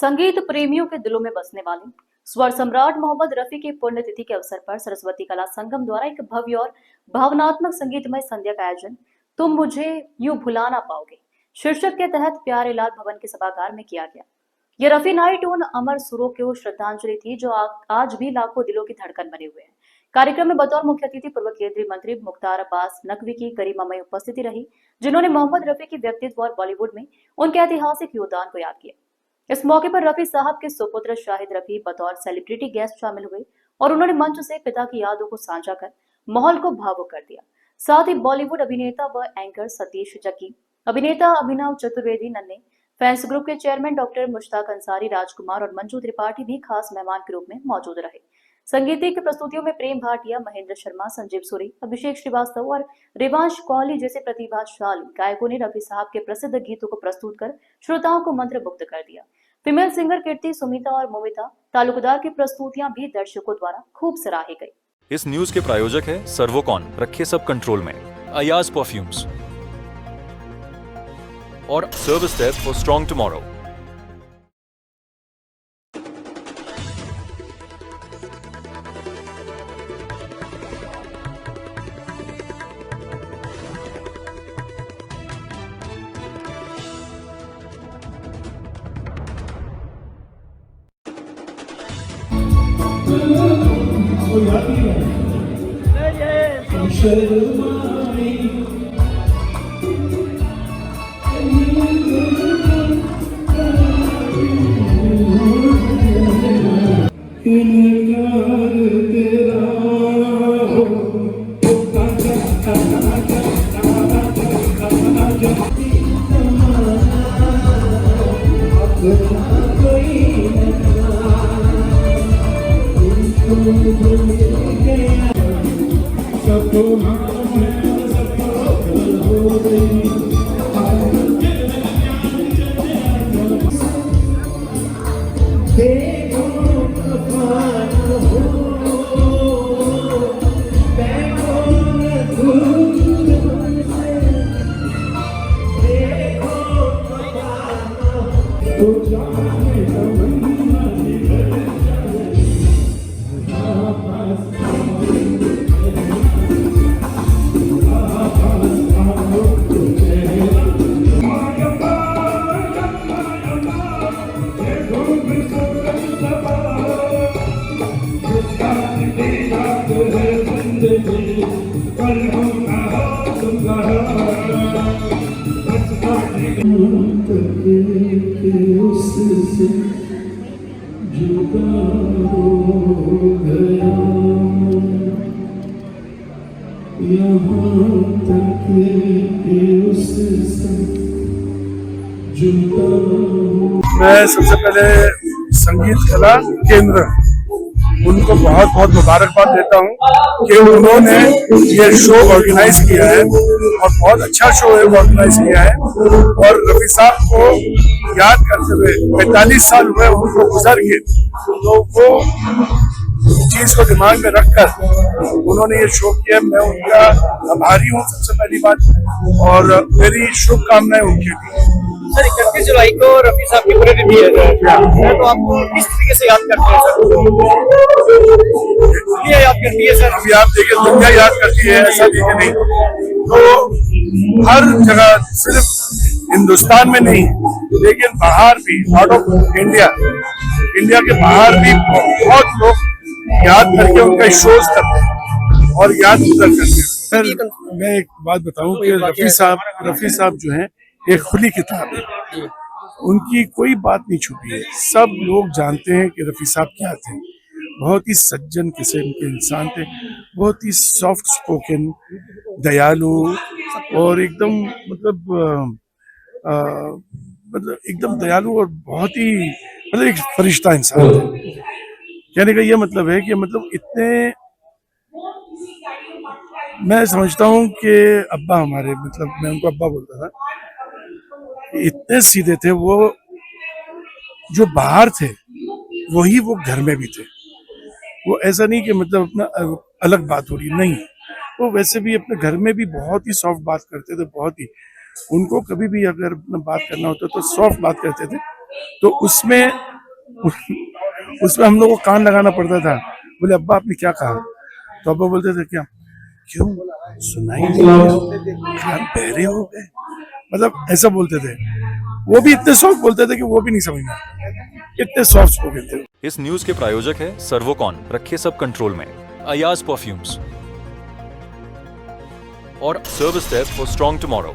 संगीत प्रेमियों के दिलों में बसने वाले स्वर सम्राट मोहम्मद रफी की पुण्यतिथि के अवसर पर सरस्वती कला संगम द्वारा एक भव्य और भावनात्मक संगीतमय संध्या का आयोजन तुम मुझे यूं भुला ना पाओगे शीर्षक के तहत प्यारे लाल भवन के सभागार में किया गया। यह रफी नाइट उन अमर सुरों को श्रद्धांजलि थी जो आज भी लाखों दिलों की धड़कन बने हुए हैं। कार्यक्रम में बतौर मुख्य अतिथि पूर्व केंद्रीय मंत्री मुख्तार अब्बास नकवी की गरिमामय उपस्थिति रही, जिन्होंने मोहम्मद रफी के व्यक्तित्व और बॉलीवुड में उनके ऐतिहासिक योगदान को याद किया। इस मौके पर रफी साहब के सुपुत्र शाहिद रफी बतौर सेलिब्रिटी गेस्ट शामिल हुए और उन्होंने मंच से पिता की यादों को साझा कर माहौल को भावुक कर दिया। साथ ही बॉलीवुड अभिनेता व एंकर सतीश जक्की, अभिनेता अभिनव चतुर्वेदी नन्हे, फैंस ग्रुप के चेयरमैन डॉक्टर मुश्ताक अंसारी, राजकुमार और मंजू त्रिपाठी भी खास मेहमान के रूप में मौजूद रहे। संगीतिक प्रस्तुतियों में प्रेम भाटिया, महेंद्र शर्मा, संजीव सूरी, अभिषेक श्रीवास्तव और रिवांश कोहली जैसे प्रतिभाशाली गायकों ने रफी साहब के प्रसिद्ध गीतों को प्रस्तुत कर श्रोताओं को मंत्रमुग्ध कर दिया। फीमेल सिंगर कीर्ति, सुमिता और मोमिता तालुकदार की प्रस्तुतियां भी दर्शकों द्वारा खूब सराही गई। इस न्यूज के प्रायोजक है सर्वोकॉन, रखे सब कंट्रोल में, अयाज परफ्यूम्स और service desk for strong tomorrow. मैं सबसे पहले संगीत कला केंद्र उनको बहुत बहुत मुबारकबाद देता हूँ कि उन्होंने ये शो ऑर्गेनाइज किया है और बहुत अच्छा शो ऑर्गेनाइज किया है। और रफी साहब को याद करते हुए 45 साल हुए उनको गुजर के, तो वो चीज को दिमाग में रखकर उन्होंने ये शो किया। मैं उनका आभारी हूँ सबसे पहली बात, और मेरी शुभकामनाएं उनके लिए। सर 31 जुलाई को रफी साहब की पुण्यतिथि है, तो आपको किस तरीके से याद करते हैं सर? दुनिया याद करती है सर। अभी आप देखिए, दुनिया याद करती है, ऐसा भी नहीं। तो हर जगह, सिर्फ हिंदुस्तान में नहीं लेकिन बाहर भी, आउट ऑफ इंडिया के बाहर भी बहुत लोग याद करके उनका शोज करते हैं और याद करते हैं। सर मैं एक बात बताऊं कि रफी साहब जो हैं एक खुली किताब है, उनकी कोई बात नहीं छुपी है। सब लोग जानते हैं कि रफी साहब क्या थे। बहुत ही सज्जन किस्म के इंसान थे, बहुत ही सॉफ्ट स्पोकन, दयालु और एकदम मतलब एकदम दयालु और बहुत ही एक फरिश्ता इंसान थे। कहने का ये मतलब है कि इतने, मैं समझता हूँ कि अब्बा हमारे, मैं उनको अब्बा बोलता था, इतने सीधे थे वो, जो बाहर थे वही वो घर में भी थे। वो ऐसा नहीं कि अपना अलग बात हो रही, नहीं, वो वैसे भी अपने घर में भी बहुत ही सॉफ्ट बात करते थे। बहुत ही, उनको कभी भी अगर बात करना होता तो सॉफ्ट बात करते थे। तो उसमें उसमें हम लोग को कान लगाना पड़ता था। बोले अब्बा आपने क्या कहा? तो अब्बा बोलते थे क्या, क्यों सुनाई नहीं दिया? कान बहरे हो गए, मतलब ऐसा बोलते थे। वो भी इतने सॉफ्ट बोलते थे कि वो भी नहीं समझ में आता, इतने सॉफ्ट स्पोकन थे। इस न्यूज के प्रायोजक है सर्वोकॉन, रखे सब कंट्रोल में। अयाज परफ्यूम्स और service desk for strong tomorrow.